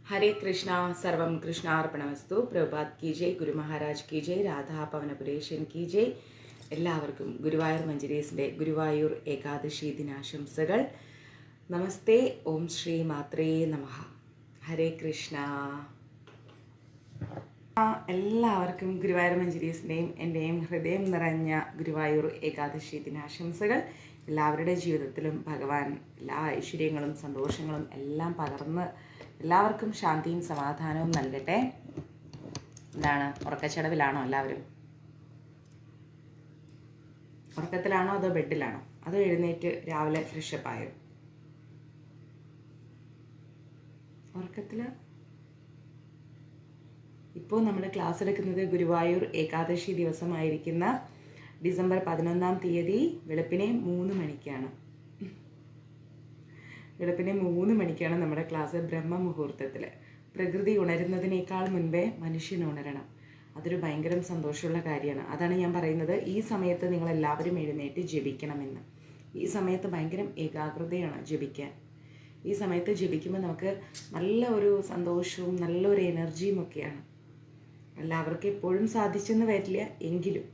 हरे कृष्णा सर्वम कृष्णार्पणमस्तु. प्रभुपाद की जय, ഗുരു മഹാരാജ് की जय, രാധാ പവനപുരേശൻ की जय. എല്ലാവർക്കും ഗുരുവായൂർ മഞ്ജരീസിൻ്റെ ഗുരുവായൂർ ഏകാദശി ദിനാശംസകൾ. നമസ്തേ. ഓം ശ്രീ മാത്രേ നമഃ. ഹരേ കൃഷ്ണ. എല്ലാവർക്കും ഗുരുവായൂർ മഞ്ജരീസിൻ്റെയും എൻ്റെയും ഹൃദയം നിറഞ്ഞ ഗുരുവായൂർ ഏകാദശി ദിനാശംസകൾ. എല്ലാവരുടെ ജീവിതത്തിലും ഭഗവാൻ എല്ലാ ഐശ്വര്യങ്ങളും സന്തോഷങ്ങളും എല്ലാം പകർന്ന് എല്ലാവർക്കും ശാന്തിയും സമാധാനവും നൽകട്ടെ. എന്താണ്, ഉറക്കച്ചടവിലാണോ എല്ലാവരും? ഉറക്കത്തിലാണോ അതോ ബെഡിലാണോ? അതോ എഴുന്നേറ്റ് രാവിലെ ഫ്രഷപ്പായോ? ഉറക്കത്തിൽ. ഇപ്പോൾ നമ്മൾ ക്ലാസ് എടുക്കുന്നത് ഗുരുവായൂർ ഏകാദശി ദിവസമായിരിക്കുന്ന ഡിസംബർ 11 തീയതി വെളുപ്പിനെ 3 മണിക്കാണ്. വെളുപ്പിനെ 3 മണിക്കാണ് നമ്മുടെ ക്ലാസ്. ബ്രഹ്മമുഹൂർത്തത്തിൽ പ്രകൃതി ഉണരുന്നതിനേക്കാൾ മുൻപേ മനുഷ്യൻ ഉണരണം. അതൊരു ഭയങ്കര സന്തോഷമുള്ള കാര്യമാണ്. അതാണ് ഞാൻ പറയുന്നത്, ഈ സമയത്ത് നിങ്ങളെല്ലാവരും എഴുന്നേറ്റ് ജപിക്കണമെന്ന്. ഈ സമയത്ത് ഭയങ്കര ഏകാഗ്രതയാണ് ജപിക്കാൻ. ഈ സമയത്ത് ജപിക്കുമ്പോൾ നമുക്ക് നല്ല ഒരു സന്തോഷവും നല്ലൊരു എനർജിയും ഒക്കെയാണ്. എല്ലാവർക്കും എപ്പോഴും സാധിച്ചെന്ന് വരില്ല, എങ്കിലും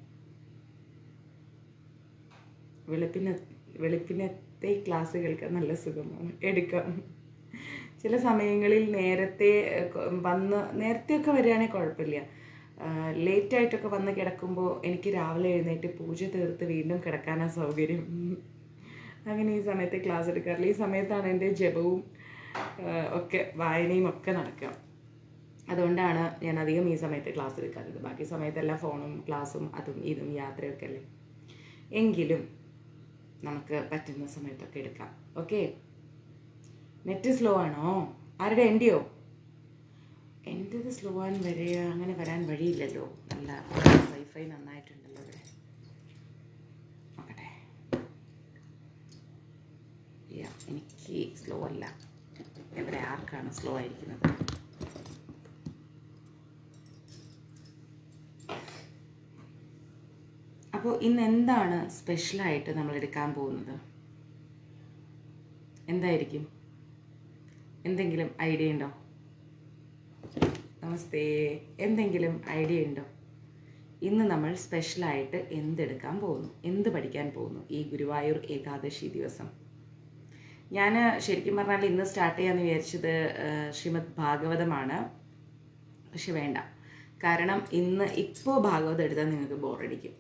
വെളുപ്പിനത്തെ ക്ലാസ്സുകൾക്ക് നല്ല സുഖമാണ് എടുക്കാം. ചില സമയങ്ങളിൽ നേരത്തെയൊക്കെ വരികയാണെങ്കിൽ കുഴപ്പമില്ല. ലേറ്റായിട്ടൊക്കെ വന്ന് കിടക്കുമ്പോൾ എനിക്ക് രാവിലെ എഴുന്നേറ്റ് പൂജ തീർത്ത് വീണ്ടും കിടക്കാനാണ് സൗകര്യം. അങ്ങനെ ഈ സമയത്ത് ക്ലാസ് എടുക്കാറില്ല. ഈ സമയത്താണ് എൻ്റെ ജപവും ഒക്കെ വായനയും ഒക്കെ നടക്കുക. അതുകൊണ്ടാണ് ഞാൻ അധികം ഈ സമയത്ത് ക്ലാസ് എടുക്കാത്തത്. ബാക്കി സമയത്തെല്ലാം ഫോണും ക്ലാസ്സും അതും ഇതും യാത്രയൊക്കെ അല്ലേ. എങ്കിലും നമുക്ക് പറ്റുന്ന സമയത്തൊക്കെ എടുക്കാം. ഓക്കെ. നെറ്റ് സ്ലോ ആണോ? ആരുടെ? എൻ്റെയോ? എൻ്റേത് സ്ലോ ആൻ അങ്ങനെ വരാൻ വഴിയില്ലല്ലോ. നല്ല വൈഫൈ നന്നായിട്ടുണ്ടല്ലോ ഇവിടെ. നോക്കട്ടെ. എനിക്ക് സ്ലോ അല്ല. ഇവിടെ ആർക്കാണ് സ്ലോ ആയിരിക്കുന്നത്? അപ്പോൾ ഇന്ന് എന്താണ് സ്പെഷ്യലായിട്ട് നമ്മൾ എടുക്കാൻ പോകുന്നത്? എന്തായിരിക്കും? എന്തെങ്കിലും ഐഡിയ ഉണ്ടോ? നമസ്തേ. എന്തെങ്കിലും ഐഡിയ ഉണ്ടോ? ഇന്ന് നമ്മൾ സ്പെഷ്യലായിട്ട് എന്തെടുക്കാൻ പോകുന്നു, എന്ത് പഠിക്കാൻ പോകുന്നു ഈ ഗുരുവായൂർ ഏകാദശി ദിവസം? ഞാൻ ശരിക്കും പറഞ്ഞാൽ ഇന്ന് സ്റ്റാർട്ട് ചെയ്യാമെന്ന് വിചാരിച്ചത് ശ്രീമദ് ഭാഗവതമാണ്. പക്ഷെ വേണ്ട. കാരണം ഇപ്പോൾ ഭാഗവതം എടുത്താൽ നിങ്ങൾക്ക് ബോറടിക്കും.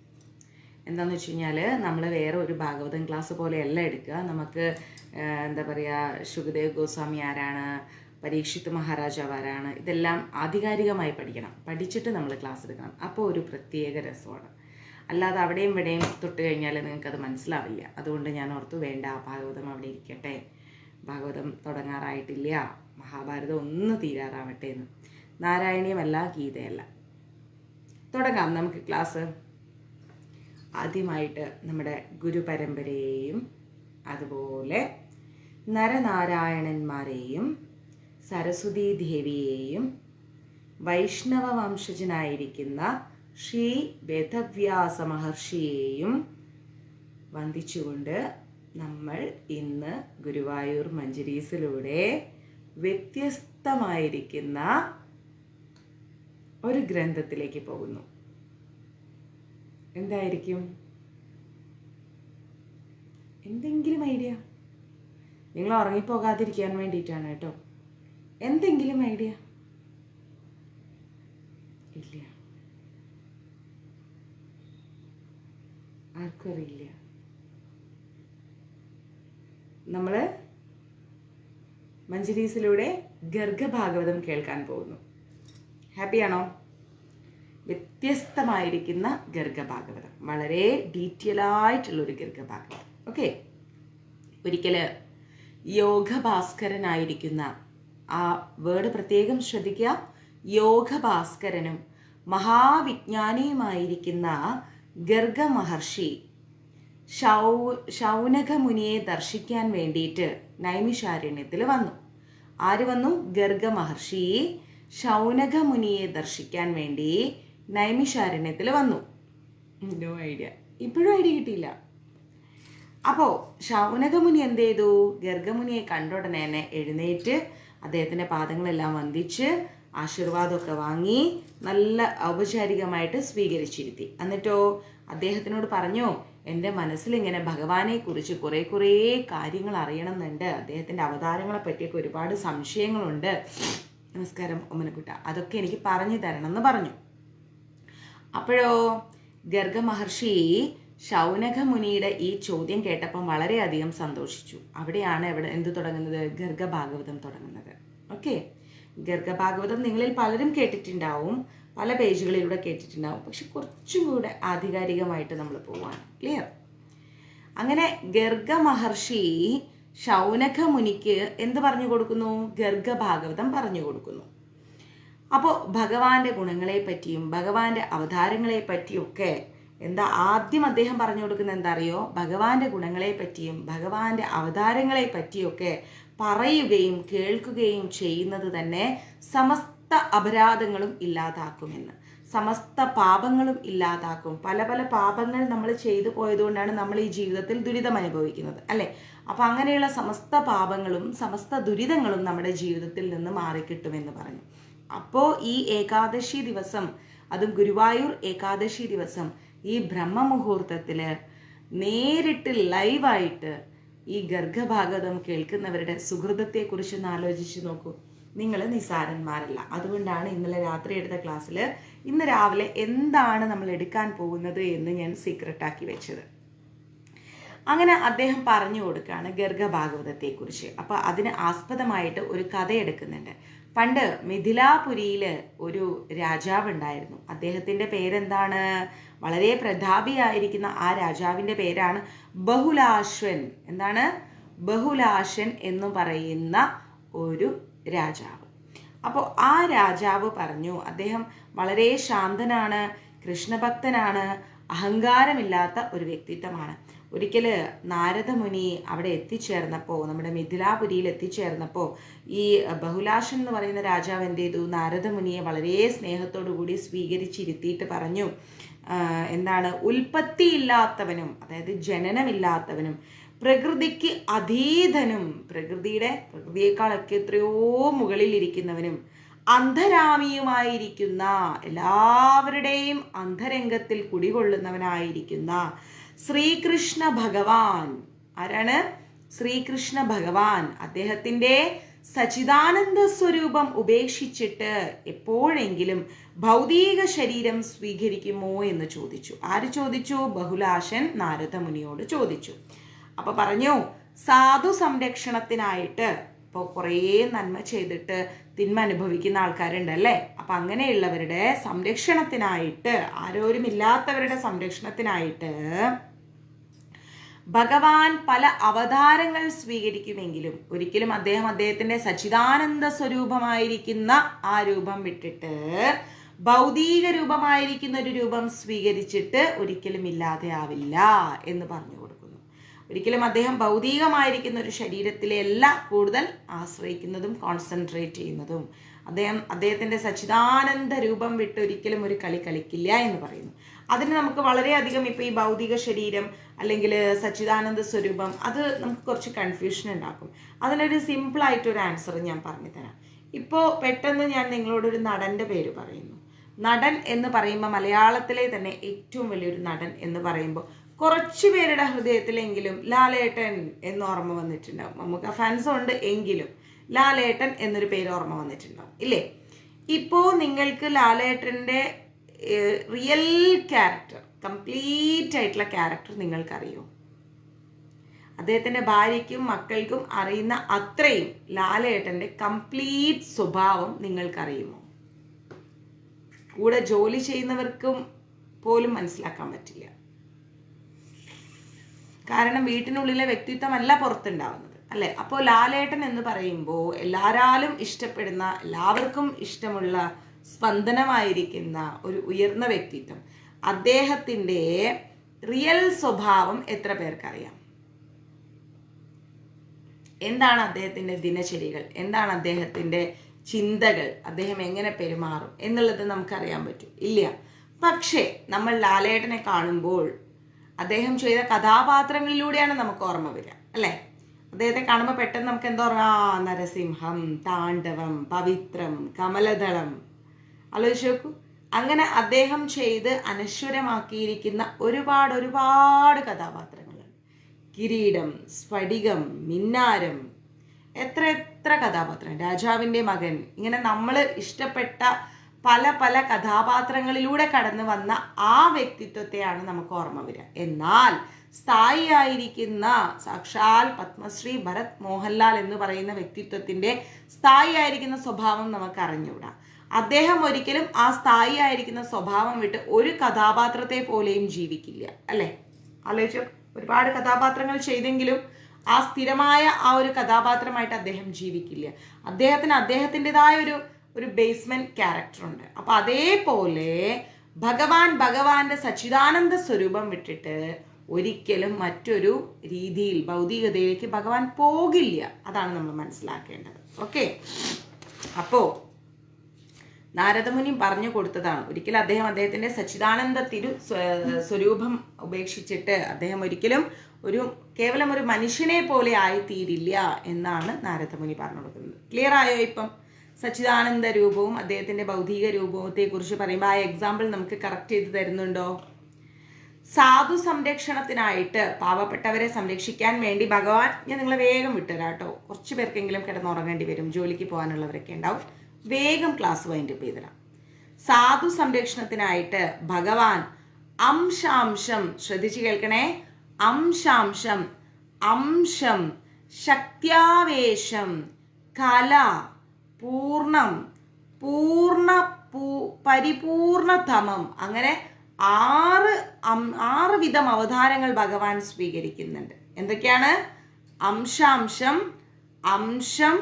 എന്താണെന്ന് വെച്ച് കഴിഞ്ഞാൽ നമ്മൾ വേറെ ഒരു ഭാഗവതം ക്ലാസ് പോലെയല്ല എടുക്കുക. നമുക്ക് എന്താ പറയുക, ശുകദേവ് ഗോസ്വാമി ആരാണ്, പരീക്ഷിത് മഹാരാജാവ് ആരാണ്, ഇതെല്ലാം ആധികാരികമായി പഠിക്കണം. പഠിച്ചിട്ട് നമ്മൾ ക്ലാസ് എടുക്കണം. അപ്പോൾ ഒരു പ്രത്യേക രസമാണ്. അല്ലാതെ അവിടെയും ഇവിടെയും തൊട്ട് കഴിഞ്ഞാൽ നിങ്ങൾക്കത് മനസ്സിലാവില്ല. അതുകൊണ്ട് ഞാൻ ഓർത്തു വേണ്ട, ഭാഗവതം അവിടെ ഇരിക്കട്ടെ. ഭാഗവതം തുടങ്ങാറായിട്ടില്ല, മഹാഭാരതം ഒന്ന് തീരാറാവട്ടെ എന്ന്. നാരായണീയമല്ല, ഗീതയല്ല. തുടങ്ങാം നമുക്ക് ക്ലാസ്. ആദ്യമായിട്ട് നമ്മുടെ ഗുരുപരമ്പരയെയും അതുപോലെ നരനാരായണന്മാരെയും സരസ്വതീ ദേവിയെയും വൈഷ്ണവ വംശജനായിരിക്കുന്ന ശ്രീ വേദവ്യാസ മഹർഷിയെയും വന്ദിച്ചുകൊണ്ട് നമ്മൾ ഇന്ന് ഗുരുവായൂർ മഞ്ജരീസിലൂടെ വ്യത്യസ്തമായിരിക്കുന്ന ഒരു ഗ്രന്ഥത്തിലേക്ക് പോകുന്നു. എന്തായിരിക്കും? എന്തെങ്കിലും ഐഡിയ? നിങ്ങൾ ഉറങ്ങിപ്പോകാതിരിക്കാൻ വേണ്ടിയിട്ടാണ് കേട്ടോ. എന്തെങ്കിലും ഐഡിയ? ഇല്ല, ആർക്കും അറിയില്ല. നമ്മൾ മഞ്ജരീസിലൂടെ ഗർഗഭാഗവതം കേൾക്കാൻ പോകുന്നു. ഹാപ്പിയാണോ? വ്യത്യസ്തമായിരിക്കുന്ന ഗർഗഭാഗവതം, വളരെ ഡീറ്റെയിൽ ആയിട്ടുള്ളൊരു ഗർഗഭാഗവതം. ഓക്കെ. ഒരിക്കൽ യോഗഭാസ്കരനായിരിക്കുന്ന, ആ വേർഡ് പ്രത്യേകം ശ്രദ്ധിക്കുക, യോഗഭാസ്കരനും മഹാവിജ്ഞാനിയുമായിരിക്കുന്ന ഗർഗ മഹർഷി ശൗനകമുനിയെ ദർശിക്കാൻ വേണ്ടിയിട്ട് നൈമിഷാരണ്യത്തിൽ വന്നു. ആര് വന്നു? ഗർഗ മഹർഷി ശൗനകമുനിയെ ദർശിക്കാൻ വേണ്ടി നൈമിഷാരണ്യത്തിൽ വന്നു. No idea. ഇപ്പോഴും ഐഡിയ കിട്ടിയില്ല. അപ്പോൾ ശൗനകമുനി എന്ത് ചെയ്തു? ഗർഗമുനിയെ കണ്ട ഉടനെ എഴുന്നേറ്റ് അദ്ദേഹത്തിൻ്റെ പാദങ്ങളെല്ലാം വന്ദിച്ച് ആശീർവാദമൊക്കെ വാങ്ങി നല്ല ഔപചാരികമായിട്ട് സ്വീകരിച്ചിരുത്തി. എന്നിട്ടോ അദ്ദേഹത്തിനോട് പറഞ്ഞു, എൻ്റെ മനസ്സിൽ ഇങ്ങനെ ഭഗവാനെ കുറിച്ച് കുറേ കാര്യങ്ങൾ അറിയണമെന്നുണ്ട്, അദ്ദേഹത്തിൻ്റെ അവതാരങ്ങളെ പറ്റിയൊക്കെ ഒരുപാട് സംശയങ്ങളുണ്ട്, നമസ്കാരം ഒമ്മനക്കുട്ട, അതൊക്കെ എനിക്ക് പറഞ്ഞു തരണം എന്ന് പറഞ്ഞു. അപ്പോഴോ ഗർഗ മഹർഷി ശൗനക മുനിയുടെ ഈ ചോദ്യം കേട്ടപ്പം വളരെയധികം സന്തോഷിച്ചു. അവിടെയാണ് എന്ത് തുടങ്ങുന്നത്? ഗർഗഭാഗവതം തുടങ്ങുന്നത്. ഓക്കെ, ഗർഗഭാഗവതം നിങ്ങളിൽ പലരും കേട്ടിട്ടുണ്ടാവും, പല പേജുകളിലൂടെ കേട്ടിട്ടുണ്ടാവും. പക്ഷെ കുറച്ചും കൂടെ ആധികാരികമായിട്ട് നമ്മൾ പോവാണ്. ക്ലിയർ? അങ്ങനെ ഗർഗ മഹർഷി ശൗനക മുനിക്ക് എന്ത് പറഞ്ഞു കൊടുക്കുന്നു? ഗർഗഭാഗവതം പറഞ്ഞു കൊടുക്കുന്നു. അപ്പോൾ ഭഗവാന്റെ ഗുണങ്ങളെ പറ്റിയും ഭഗവാന്റെ അവതാരങ്ങളെ പറ്റിയൊക്കെ ആദ്യം അദ്ദേഹം പറഞ്ഞു കൊടുക്കുന്നത് എന്താ അറിയോ? ഭഗവാന്റെ ഗുണങ്ങളെ പറ്റിയും ഭഗവാന്റെ അവതാരങ്ങളെ പറ്റിയൊക്കെ പറയുകയും കേൾക്കുകയും ചെയ്യുന്നത് തന്നെ സമസ്ത അപരാധങ്ങളും ഇല്ലാതാക്കുമെന്ന്, സമസ്ത പാപങ്ങളും ഇല്ലാതാക്കും. പല പാപങ്ങൾ നമ്മൾ ചെയ്തു പോയതുകൊണ്ടാണ് നമ്മൾ ഈ ജീവിതത്തിൽ ദുരിതം അനുഭവിക്കുന്നത്, അല്ലേ? അപ്പം അങ്ങനെയുള്ള സമസ്ത പാപങ്ങളും സമസ്ത ദുരിതങ്ങളും നമ്മുടെ ജീവിതത്തിൽ നിന്ന് മാറിക്കിട്ടുമെന്ന് പറഞ്ഞു. അപ്പോൾ ഈ ഏകാദശി ദിവസം, അതും ഗുരുവായൂർ ഏകാദശി ദിവസം, ഈ ബ്രഹ്മമുഹൂർത്തത്തിൽ നേരിട്ട് ലൈവായിട്ട് ഈ ഗർഗഭാഗവതം കേൾക്കുന്നവരുടെ സുഹൃതത്തെക്കുറിച്ച് ഒന്ന് ആലോചിച്ച് നോക്കൂ. നിങ്ങൾ നിസാരന്മാരല്ല. അതുകൊണ്ടാണ് ഇന്നലെ രാത്രി എടുത്ത ക്ലാസ്സിൽ ഇന്ന് രാവിലെ എന്താണ് നമ്മൾ എടുക്കാൻ പോകുന്നത് എന്ന് ഞാൻ സീക്രട്ടാക്കി വെച്ചത്. അങ്ങനെ അദ്ദേഹം പറഞ്ഞു കൊടുക്കുകയാണ് ഗർഗഭാഗവതത്തെക്കുറിച്ച്. അപ്പോൾ അതിന് ആസ്പദമായിട്ട് ഒരു കഥ എടുക്കുന്നുണ്ട്. പണ്ട് മിഥിലാപുരിയിൽ ഒരു രാജാവ് ഉണ്ടായിരുന്നു. അദ്ദേഹത്തിൻ്റെ പേരെന്താണ്? വളരെ പ്രതാപിയായിരിക്കുന്ന ആ രാജാവിൻ്റെ പേരാണ് ബഹുലാശ്വൻ. എന്താണ്? ബഹുലാശ്വൻ എന്ന് പറയുന്ന ഒരു രാജാവ്. അപ്പോൾ ആ രാജാവ് പറഞ്ഞു, അദ്ദേഹം വളരെ ശാന്തനാണ്, കൃഷ്ണഭക്തനാണ്, അഹങ്കാരമില്ലാത്ത ഒരു വ്യക്തിത്വമാണ്. ഒരിക്കൽ നാരദമുനി അവിടെ എത്തിച്ചേർന്നപ്പോൾ, നമ്മുടെ മിഥിലാപുരിയിൽ എത്തിച്ചേർന്നപ്പോൾ, ഈ ബഹുലാശ്വൻ എന്ന് പറയുന്ന രാജാവ് എന്ത് ചെയ്തു? നാരദമുനിയെ വളരെ സ്നേഹത്തോടു കൂടി സ്വീകരിച്ചിരുത്തിയിട്ട് പറഞ്ഞു, ഉൽപ്പത്തിയില്ലാത്തവനും, അതായത് ജനനമില്ലാത്തവനും, പ്രകൃതിക്ക് അതീതനും, പ്രകൃതിയേക്കാളൊക്കെ എത്രയോ മുകളിൽ ഇരിക്കുന്നവനും, അന്ധരാമിയുമായിരിക്കുന്ന, എല്ലാവരുടെയും അന്ധരംഗത്തിൽ കുടികൊള്ളുന്നവനായിരിക്കുന്ന ശ്രീകൃഷ്ണ ഭഗവാൻ. ആരാണ്? ശ്രീകൃഷ്ണ ഭഗവാൻ. അദ്ദേഹത്തിൻ്റെ സച്ചിദാനന്ദ സ്വരൂപം ഉപേക്ഷിച്ചിട്ട് എപ്പോഴെങ്കിലും ഭൗതിക ശരീരം സ്വീകരിക്കുമോ എന്ന് ചോദിച്ചു. ആര് ചോദിച്ചു? ബഹുലാശ്വൻ നാരദമുനിയോട് ചോദിച്ചു. അപ്പൊ പറഞ്ഞു, സാധു സംരക്ഷണത്തിനായിട്ട്, ഇപ്പോൾ കുറേ നന്മ ചെയ്തിട്ട് തിന്മ അനുഭവിക്കുന്ന ആൾക്കാരുണ്ടല്ലേ, അപ്പം അങ്ങനെയുള്ളവരുടെ സംരക്ഷണത്തിനായിട്ട്, ആരോരുമില്ലാത്തവരുടെ സംരക്ഷണത്തിനായിട്ട് ഭഗവാൻ പല അവതാരങ്ങൾ സ്വീകരിക്കുമെങ്കിലും ഒരിക്കലും അദ്ദേഹത്തിൻ്റെ സച്ചിദാനന്ദ സ്വരൂപമായിരിക്കുന്ന ആ രൂപം വിട്ടിട്ട് ഭൗതിക രൂപമായിരിക്കുന്ന ഒരു രൂപം സ്വീകരിച്ചിട്ട് ഒരിക്കലും ഇല്ലാതെ ആവില്ല എന്ന് പറഞ്ഞു കൊടുക്കുന്നു. ഒരിക്കലും അദ്ദേഹം ഭൗതികമായിരിക്കുന്ന ഒരു ശരീരത്തിലെയല്ല കൂടുതൽ ആശ്രയിക്കുന്നതും കോൺസെൻട്രേറ്റ് ചെയ്യുന്നതും. അദ്ദേഹത്തിൻ്റെ സച്ചിദാനന്ദ രൂപം വിട്ട് ഒരിക്കലും ഒരു കളി കളിക്കില്ല എന്ന് പറയുന്നു. അതിന് നമുക്ക് വളരെയധികം ഇപ്പോൾ ഈ ഭൗതിക ശരീരം അല്ലെങ്കിൽ സച്ചിദാനന്ദ സ്വരൂപം, അത് നമുക്ക് കുറച്ച് കൺഫ്യൂഷൻ ഉണ്ടാക്കും. അതിനൊരു സിമ്പിളായിട്ടൊരു ആൻസർ ഞാൻ പറഞ്ഞു തരാം. ഇപ്പോൾ പെട്ടെന്ന് ഞാൻ നിങ്ങളോടൊരു നടൻ്റെ പേര് പറയുന്നു. നടൻ എന്ന് പറയുമ്പോൾ മലയാളത്തിലെ തന്നെ ഏറ്റവും വലിയൊരു നടൻ എന്ന് പറയുമ്പോൾ കുറച്ച് പേരുടെ ഹൃദയത്തിലെങ്കിലും ലാലേട്ടൻ എന്ന് ഓർമ്മ വന്നിട്ടുണ്ടാവും. നമുക്ക് ഫാൻസ് ഉണ്ട് എങ്കിലും ലാലേട്ടൻ എന്നൊരു പേര് ഓർമ്മ വന്നിട്ടുണ്ടാവും, ഇല്ലേ? ഇപ്പോൾ നിങ്ങൾക്ക് ലാലേട്ടൻ്റെ റിയൽ ക്യാരക്ടർ, കംപ്ലീറ്റ് ആയിട്ടുള്ള ക്യാരക്ടർ നിങ്ങൾക്കറിയോ? അദ്ദേഹത്തിൻ്റെ ഭാര്യയ്ക്കും മക്കൾക്കും അറിയുന്ന അത്രയും ലാലേട്ടൻ്റെ കംപ്ലീറ്റ് സ്വഭാവം നിങ്ങൾക്കറിയുമോ? കൂടെ ജോലി ചെയ്യുന്നവർക്കും പോലും മനസ്സിലാക്കാൻ പറ്റില്ല. കാരണം വീട്ടിനുള്ളിലെ വ്യക്തിത്വമല്ല പുറത്തുണ്ടാവുന്നത്, അല്ലേ? അപ്പോൾ ലാലേട്ടൻ എന്ന് പറയുമ്പോൾ എല്ലാവരാലും ഇഷ്ടപ്പെടുന്ന, എല്ലാവർക്കും ഇഷ്ടമുള്ള, സ്പന്ദനമായിരിക്കുന്ന ഒരു ഉയർന്ന വ്യക്തിത്വം. അദ്ദേഹത്തിൻ്റെ റിയൽ സ്വഭാവം എത്ര പേർക്കറിയാം? എന്താണ് അദ്ദേഹത്തിൻ്റെ ദിനചര്യകൾ, എന്താണ് അദ്ദേഹത്തിൻ്റെ ചിന്തകൾ, അദ്ദേഹം എങ്ങനെ പെരുമാറും എന്നുള്ളത് നമുക്കറിയാൻ പറ്റും? ഇല്ല. പക്ഷേ നമ്മൾ ലാലേട്ടനെ കാണുമ്പോൾ അദ്ദേഹം ചെയ്ത കഥാപാത്രങ്ങളിലൂടെയാണ് നമുക്ക് ഓർമ്മ വരിക, അല്ലേ? അദ്ദേഹത്തെ കാണുമ്പോൾ പെട്ടെന്ന് നമുക്ക് എന്താ പറയുക, നരസിംഹം, താണ്ഡവം, പവിത്രം, കമലദളം, ആലോചിച്ച് നോക്കൂ. അങ്ങനെ അദ്ദേഹം ചെയ്ത് അനശ്വരമാക്കിയിരിക്കുന്ന ഒരുപാട് ഒരുപാട് കഥാപാത്രങ്ങൾ. കിരീടം, സ്ഫടികം, മിന്നാരം, എത്ര എത്ര കഥാപാത്രം, രാജാവിൻ്റെ മകൻ, ഇങ്ങനെ നമ്മൾ ഇഷ്ടപ്പെട്ട പല പല കഥാപാത്രങ്ങളിലൂടെ കടന്നു വന്ന ആ വ്യക്തിത്വത്തെയാണ് നമുക്ക് ഓർമ്മ വരിക. എന്നാൽ സ്ഥായിയായിരിക്കുന്ന സാക്ഷാൽ പത്മശ്രീ ഭരത് മോഹൻലാൽ എന്ന് പറയുന്ന വ്യക്തിത്വത്തിൻ്റെ സ്ഥായിയായിരിക്കുന്ന സ്വഭാവം നമുക്ക് അറിഞ്ഞുകൂടാ. അദ്ദേഹം ഒരിക്കലും ആ സ്ഥായിയായിരിക്കുന്ന സ്വഭാവം വിട്ട് ഒരു കഥാപാത്രത്തെ പോലെയും ജീവിക്കില്ല, അല്ലേ? ആലോചിച്ചു, ഒരുപാട് കഥാപാത്രങ്ങൾ ചെയ്തെങ്കിലും ആ സ്ഥിരമായ ആ ഒരു കഥാപാത്രമായിട്ട് അദ്ദേഹം ജീവിക്കില്ല. അദ്ദേഹത്തിന് അദ്ദേഹത്തിൻ്റെതായ ഒരു ബേസ്മെന്റ് ക്യാരക്ടറുണ്ട്. അപ്പം അതേപോലെ ഭഗവാന്റെ സച്ചിദാനന്ദ സ്വരൂപം വിട്ടിട്ട് ഒരിക്കലും മറ്റൊരു രീതിയിൽ ഭൗതികതയിലേക്ക് ഭഗവാൻ പോകില്ല. അതാണ് നമ്മൾ മനസ്സിലാക്കേണ്ടത്. ഓക്കെ, അപ്പോൾ നാരദമുനി പറഞ്ഞു കൊടുത്തതാണ്. ഒരിക്കലും അദ്ദേഹത്തിൻ്റെ സച്ചിദാനന്ദ സ്വരൂപം ഉപേക്ഷിച്ചിട്ട് അദ്ദേഹം ഒരിക്കലും കേവലം ഒരു മനുഷ്യനെ പോലെ ആയിത്തീരില്ല എന്നാണ് നാരദമുനി പറഞ്ഞു കൊടുക്കുന്നത്. ക്ലിയർ ആയോ? ഇപ്പം സച്ചിദാനന്ദ രൂപവും അദ്ദേഹത്തിൻ്റെ ഭൗതിക രൂപത്തെ കുറിച്ച് പറയുമ്പോൾ ആ എക്സാമ്പിൾ നമുക്ക് കറക്റ്റ് ചെയ്ത് തരുന്നുണ്ടോ? സാധു സംരക്ഷണത്തിനായിട്ട്, പാവപ്പെട്ടവരെ സംരക്ഷിക്കാൻ വേണ്ടി ഭഗവാൻ, ഞാൻ നിങ്ങളെ വേഗം വിട്ടുതരാം കേട്ടോ, കുറച്ച് പേർക്കെങ്കിലും കിടന്നുറങ്ങേണ്ടി വരും, ജോലിക്ക് പോകാനുള്ളവരൊക്കെ ഉണ്ടാവും, വേഗം ക്ലാസ് വൈൻഡപ്പ് ചെയ്തരാം. സാധു സംരക്ഷണത്തിനായിട്ട് ഭഗവാൻ അംശാംശം, ശ്രദ്ധിച്ച് കേൾക്കണേ, അംശാംശം, അംശം, ശക്ത്യാവേശം, കല, പൂർണ്ണം, പരിപൂർണതമം, അങ്ങനെ ആറ് വിധം അവതാരങ്ങൾ ഭഗവാൻ സ്വീകരിക്കുന്നുണ്ട്. എന്തൊക്കെയാണ്? അംശാംശം, അംശം,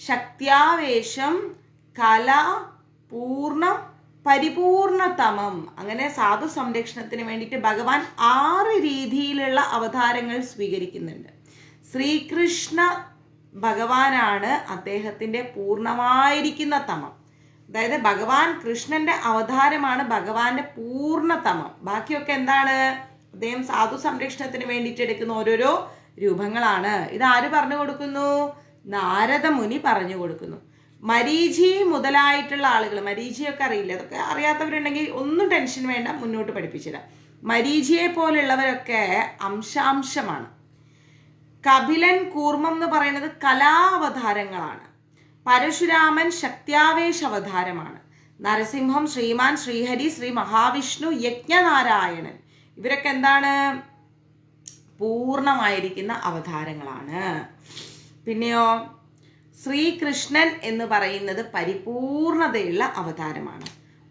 ശക്ത്യാവേശം, കല, പൂർണ്ണം, പരിപൂർണതമം. അങ്ങനെ സാധു സംരക്ഷണത്തിന് വേണ്ടിയിട്ട് ഭഗവാൻ 6 രീതിയിലുള്ള അവതാരങ്ങൾ സ്വീകരിക്കുന്നുണ്ട്. ശ്രീകൃഷ്ണ ഭഗവാനാണ് അദ്ദേഹത്തിൻ്റെ പൂർണ്ണമായിരിക്കുന്ന തമം. അതായത് ഭഗവാൻ കൃഷ്ണന്റെ അവതാരമാണ് ഭഗവാന്റെ പൂർണ്ണതമം. ബാക്കിയൊക്കെ എന്താണ്? അദ്ദേഹം സാധു സംരക്ഷണത്തിന് വേണ്ടിയിട്ട് എടുക്കുന്ന ഓരോരോ രൂപങ്ങളാണ്. ഇത് ആര് പറഞ്ഞു കൊടുക്കുന്നു? നാരദമുനി പറഞ്ഞു കൊടുക്കുന്നു. മരീചി മുതലായിട്ടുള്ള ആളുകൾ, മരീചിയൊക്കെ അറിയില്ല, അതൊക്കെ അറിയാത്തവരുണ്ടെങ്കിൽ ഒന്നും ടെൻഷൻ വേണ്ട, മുന്നോട്ട് പഠിപ്പിച്ചിടാം. മരീചിയെ പോലുള്ളവരൊക്കെ അംശാംശമാണ്. കപിലൻ, കൂർമ്മം എന്ന് പറയുന്നത് കലാവതാരങ്ങളാണ്. പരശുരാമൻ ശക്ത്യാവേശ അവതാരമാണ്. നരസിംഹം, ശ്രീമാൻ, ശ്രീഹരി, ശ്രീ മഹാവിഷ്ണു, യജ്ഞനാരായണൻ, ഇവരൊക്കെ എന്താണ്? പൂർണ്ണമായിരിക്കുന്ന അവതാരങ്ങളാണ്. പിന്നെയോ ശ്രീകൃഷ്ണൻ എന്ന് പറയുന്നത് പരിപൂർണതയുള്ള അവതാരമാണ്.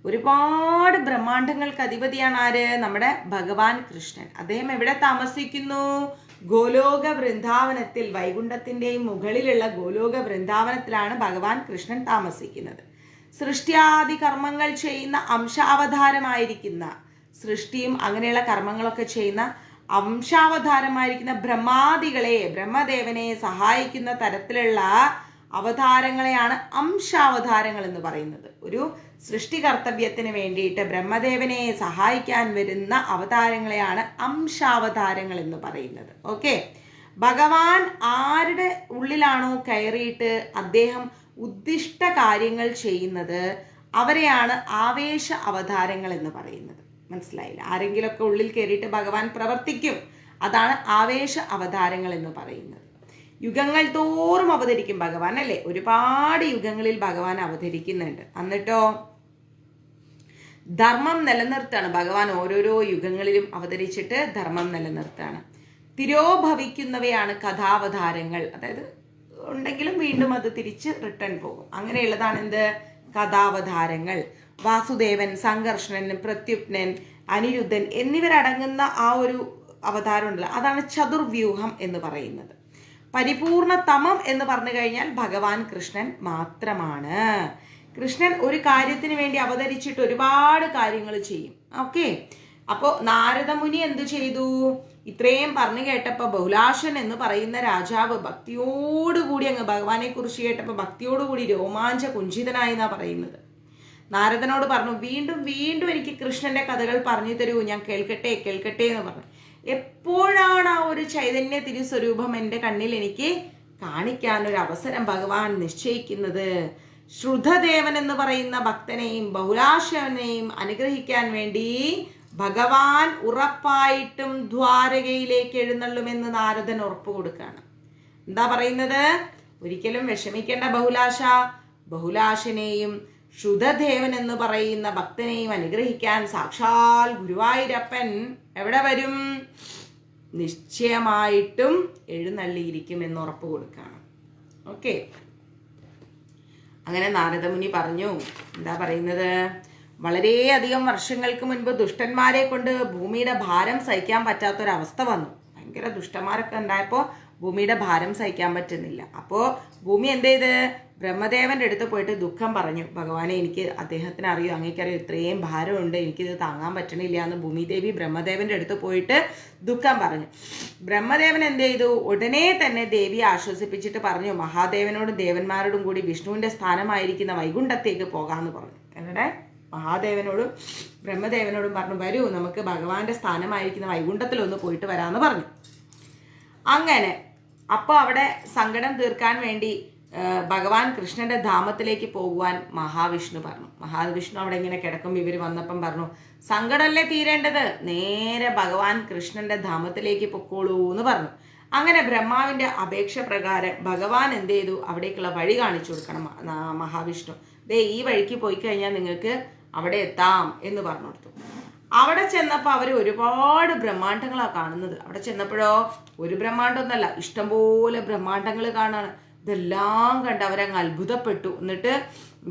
ഒരുപാട് ബ്രഹ്മാണ്ഡങ്ങൾക്ക് അധിപതിയാണ് ആര്? നമ്മുടെ ഭഗവാൻ കൃഷ്ണൻ. അദ്ദേഹം എവിടെ താമസിക്കുന്നു? ഗോലോക വൃന്ദാവനത്തിൽ, വൈകുണ്ഠത്തിൻ്റെയും മുകളിലുള്ള ഗോലോക വൃന്ദാവനത്തിലാണ് ഭഗവാൻ കൃഷ്ണൻ താമസിക്കുന്നത്. സൃഷ്ടിയാദി കർമ്മങ്ങൾ ചെയ്യുന്ന അംശാവതാരമായിരിക്കുന്ന, സൃഷ്ടിയും അങ്ങനെയുള്ള കർമ്മങ്ങളൊക്കെ ചെയ്യുന്ന അംശാവതാരമായിരിക്കുന്ന ബ്രഹ്മാദികളെ, ബ്രഹ്മദേവനെ സഹായിക്കുന്ന തരത്തിലുള്ള അവതാരങ്ങളെയാണ് അംശാവതാരങ്ങൾ എന്ന് പറയുന്നത്. ഒരു സൃഷ്ടി കർത്തവ്യത്തിന് വേണ്ടിയിട്ട് ബ്രഹ്മദേവനെ സഹായിക്കാൻ വരുന്ന അവതാരങ്ങളെയാണ് അംശാവതാരങ്ങൾ എന്ന് പറയുന്നത്. ഓക്കെ, ഭഗവാൻ ആരുടെ ഉള്ളിലാണോ കയറിയിട്ട് അദ്ദേഹം ഉദ്ദിഷ്ട കാര്യങ്ങൾ ചെയ്യുന്നത് അവരെയാണ് ആവേശ അവതാരങ്ങൾ എന്ന് പറയുന്നത്. മനസ്സിലായില്ല? ആരെങ്കിലുമൊക്കെ ഉള്ളിൽ കയറിയിട്ട് ഭഗവാൻ പ്രവർത്തിക്കും, അതാണ് ആവേശ അവതാരങ്ങൾ എന്ന് പറയുന്നത്. യുഗങ്ങൾ തോറും അവതരിക്കും ഭഗവാൻ, അല്ലേ? ഒരുപാട് യുഗങ്ങളിൽ ഭഗവാൻ അവതരിക്കുന്നുണ്ട്. എന്നിട്ടോ ധർമ്മം നിലനിർത്താണ് ഭഗവാൻ. ഓരോരോ യുഗങ്ങളിലും അവതരിച്ചിട്ട് ധർമ്മം നിലനിർത്താണ്. തിരോഭവിക്കുന്നവയാണ് കഥാവതാരങ്ങൾ. അതായത് ഉണ്ടെങ്കിലും വീണ്ടും അത് തിരിച്ച് റിട്ടേൺ പോകും. അങ്ങനെയുള്ളതാണ് എന്ത്? കഥാവതാരങ്ങൾ. വാസുദേവൻ, സംഘർഷണൻ, പ്രത്യുപ്നൻ, അനിരുദ്ധൻ എന്നിവരടങ്ങുന്ന ആ ഒരു അവതാരം ഉണ്ടല്ലോ, അതാണ് ചതുർവ്യൂഹം എന്ന് പറയുന്നത്. പരിപൂർണതമം എന്ന് പറഞ്ഞു കഴിഞ്ഞാൽ ഭഗവാൻ കൃഷ്ണൻ മാത്രമാണ്. കൃഷ്ണൻ ഒരു കാര്യത്തിന് വേണ്ടി അവതരിച്ചിട്ട് ഒരുപാട് കാര്യങ്ങൾ ചെയ്യും. ഓക്കെ, അപ്പോൾ നാരദമുനി എന്ത് ചെയ്തു? ഇത്രയും പറഞ്ഞു കേട്ടപ്പോൾ ബഹുലാശൻ എന്ന് പറയുന്ന രാജാവ് ഭക്തിയോടുകൂടി, അങ്ങ് ഭഗവാനെ കുറിച്ച് കേട്ടപ്പോൾ ഭക്തിയോടുകൂടി രോമാഞ്ച കുഞ്ചിതനായി എന്നാ പറയുന്നത്. നാരദനോട് പറഞ്ഞു, വീണ്ടും വീണ്ടും എനിക്ക് കൃഷ്ണന്റെ കഥകൾ പറഞ്ഞു തരൂ, ഞാൻ കേൾക്കട്ടെ കേൾക്കട്ടെ എന്ന് പറഞ്ഞു. എപ്പോഴാണ് ആ ഒരു ചൈതന്യ തിരുസ്വരൂപം എൻ്റെ കണ്ണിൽ എനിക്ക് കാണിക്കാനൊരു അവസരം ഭഗവാൻ നിശ്ചയിക്കുന്നത്? ശ്രുതദേവൻ എന്ന് പറയുന്ന ഭക്തനെയും ബഹുലാശവനെയും അനുഗ്രഹിക്കാൻ വേണ്ടി ഭഗവാൻ ഉറപ്പായിട്ടും ദ്വാരകയിലേക്ക് എഴുന്നള്ളുമെന്ന് നാരദൻ ഉറപ്പ് കൊടുക്കുകയാണ്. എന്താ പറയുന്നത്? ഒരിക്കലും വിഷമിക്കേണ്ട ബഹുലാശ, ബഹുലാശനെയും ശ്രുതദേവൻ എന്ന് പറയുന്ന ഭക്തനെയും അനുഗ്രഹിക്കാൻ സാക്ഷാൽ ഗുരുവായൂരപ്പൻ എവിടെ വരും? നിശ്ചയമായിട്ടും എഴുന്നള്ളിയിരിക്കും എന്ന് ഉറപ്പ് കൊടുക്കുകയാണ്. ഓക്കെ, അങ്ങനെ നാരദമുനി പറഞ്ഞു. എന്താ പറയുന്നത്? വളരെയധികം വർഷങ്ങൾക്ക് മുൻപ് ദുഷ്ടന്മാരെ കൊണ്ട് ഭൂമിയുടെ ഭാരം സഹിക്കാൻ പറ്റാത്തൊരവസ്ഥ വന്നു. ഭയങ്കര ദുഷ്ടന്മാരൊക്കെ ഉണ്ടായപ്പോൾ ഭൂമിയുടെ ഭാരം സഹിക്കാൻ പറ്റുന്നില്ല. അപ്പോൾ ഭൂമി എന്ത് ചെയ്ത്? ബ്രഹ്മദേവൻ്റെ അടുത്ത് പോയിട്ട് ദുഃഖം പറഞ്ഞു. ഭഗവാനെ, എനിക്ക് അദ്ദേഹത്തിന് അറിയും, അങ്ങേക്കറിയും ഇത്രയും ഭാരമുണ്ട്, എനിക്കിത് താങ്ങാൻ പറ്റണില്ല എന്ന് ഭൂമിദേവി ബ്രഹ്മദേവൻ്റെ അടുത്ത് പോയിട്ട് ദുഃഖം പറഞ്ഞു. ബ്രഹ്മദേവൻ എന്ത് ചെയ്തു? ഉടനെ തന്നെ ദേവിയെ ആശ്വസിപ്പിച്ചിട്ട് പറഞ്ഞു, മഹാദേവനോടും ദേവന്മാരോടും കൂടി വിഷ്ണുവിൻ്റെ സ്ഥാനമായിരിക്കുന്ന വൈകുണ്ഠത്തേക്ക് പോകാമെന്ന് പറഞ്ഞു. എന്നിട്ട് മഹാദേവനോടും ബ്രഹ്മദേവനോടും പറഞ്ഞു, വരൂ, നമുക്ക് ഭഗവാന്റെ സ്ഥാനമായിരിക്കുന്ന വൈകുണ്ഠത്തിലൊന്ന് പോയിട്ട് വരാമെന്ന് പറഞ്ഞു. അങ്ങനെ അപ്പോൾ അവിടെ സങ്കടം തീർക്കാൻ വേണ്ടി ഭഗവാൻ കൃഷ്ണന്റെ ധാമത്തിലേക്ക് പോകുവാൻ മഹാവിഷ്ണു പറഞ്ഞു. മഹാവിഷ്ണു അവിടെ ഇങ്ങനെ കിടക്കുമ്പോൾ ഇവർ വന്നപ്പം പറഞ്ഞു, സങ്കടമല്ലേ തീരേണ്ടത്, നേരെ ഭഗവാൻ കൃഷ്ണന്റെ ധാമത്തിലേക്ക് പൊക്കോളൂ എന്ന് പറഞ്ഞു. അങ്ങനെ ബ്രഹ്മാവിന്റെ അപേക്ഷ പ്രകാരം ഭഗവാൻ എന്ത് ചെയ്തു? അവിടേക്കുള്ള വഴി കാണിച്ചു കൊടുക്കണം മഹാവിഷ്ണു. ദേ, ഈ വഴിക്ക് പോയി കഴിഞ്ഞാൽ നിങ്ങൾക്ക് അവിടെ എത്താം എന്ന് പറഞ്ഞു കൊടുത്തു. അവിടെ ചെന്നപ്പോൾ അവർ ഒരുപാട് ബ്രഹ്മാണ്ടങ്ങളാണ് കാണുന്നത്. അവിടെ ചെന്നപ്പോഴോ ഒരു ബ്രഹ്മാണ്ടമൊന്നല്ല, ഇഷ്ടംപോലെ ബ്രഹ്മാണ്ടങ്ങൾ കാണാണ്. ഇതെല്ലാം കണ്ട് അവരങ്ങ് അത്ഭുതപ്പെട്ടു. എന്നിട്ട്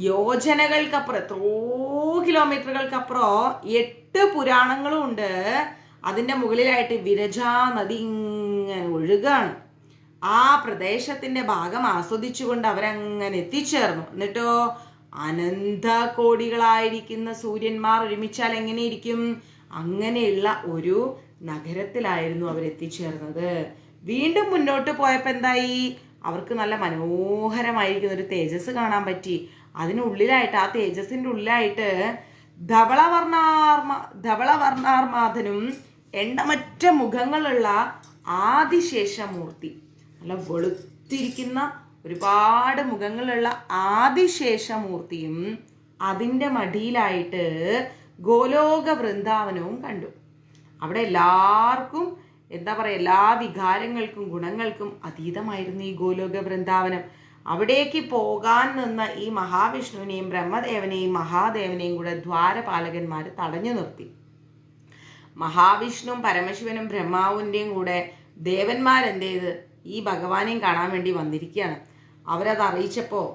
യോജനകൾക്കപ്പുറം, എത്രയോ കിലോമീറ്ററുകൾക്കപ്പുറം 8 പുരാണങ്ങളും ഉണ്ട്. അതിൻ്റെ മുകളിലായിട്ട് വിരജാ നദി ഇങ്ങനെ ഒഴുകാണ്. ആ പ്രദേശത്തിൻ്റെ ഭാഗം ആസ്വദിച്ചുകൊണ്ട് അവരങ്ങനെ എത്തിച്ചേർന്നു. എന്നിട്ടോ അനന്ത കോടികളായിരിക്കുന്ന സൂര്യന്മാർ ഒരുമിച്ചാൽ എങ്ങനെയിരിക്കും? അങ്ങനെയുള്ള ഒരു നഗരത്തിലായിരുന്നു അവരെത്തിച്ചേർന്നത്. വീണ്ടും മുന്നോട്ട് പോയപ്പോൾ എന്തായി? അവർക്ക് നല്ല മനോഹരമായിരിക്കുന്ന ഒരു തേജസ് കാണാൻ പറ്റി. അതിനുള്ളിലായിട്ട്, ആ തേജസ്സിൻ്റെ ഉള്ളിലായിട്ട് ധവളവർണ്ണാർമാധനും എണ്ണമറ്റ മുഖങ്ങളുള്ള ആദിശേഷമൂർത്തി, നല്ല വെളുത്തിരിക്കുന്ന ഒരുപാട് മുഖങ്ങളുള്ള ആദിശേഷമൂർത്തിയും അതിൻ്റെ മടിയിലായിട്ട് ഗോലോക വൃന്ദാവനവും കണ്ടു. അവിടെ എല്ലാവർക്കും എന്താ പറയുക, എല്ലാ വികാരങ്ങൾക്കും ഗുണങ്ങൾക്കും അതീതമായിരുന്നു ഈ ഗോലോക വൃന്ദാവനം. അവിടേക്ക് പോകാൻ നിന്ന ഈ മഹാവിഷ്ണുവിനെയും ബ്രഹ്മദേവനെയും മഹാദേവനെയും കൂടെ ദ്വാരപാലകന്മാർ തടഞ്ഞു നിർത്തി. മഹാവിഷ്ണുവും പരമശിവനും ബ്രഹ്മാവിൻ്റെയും കൂടെ ദേവന്മാരെന്ത് ചെയ്ത്? ഈ ഭഗവാനെയും കാണാൻ വേണ്ടി വന്നിരിക്കുകയാണ്. അവരത് അറിയിച്ചപ്പോൾ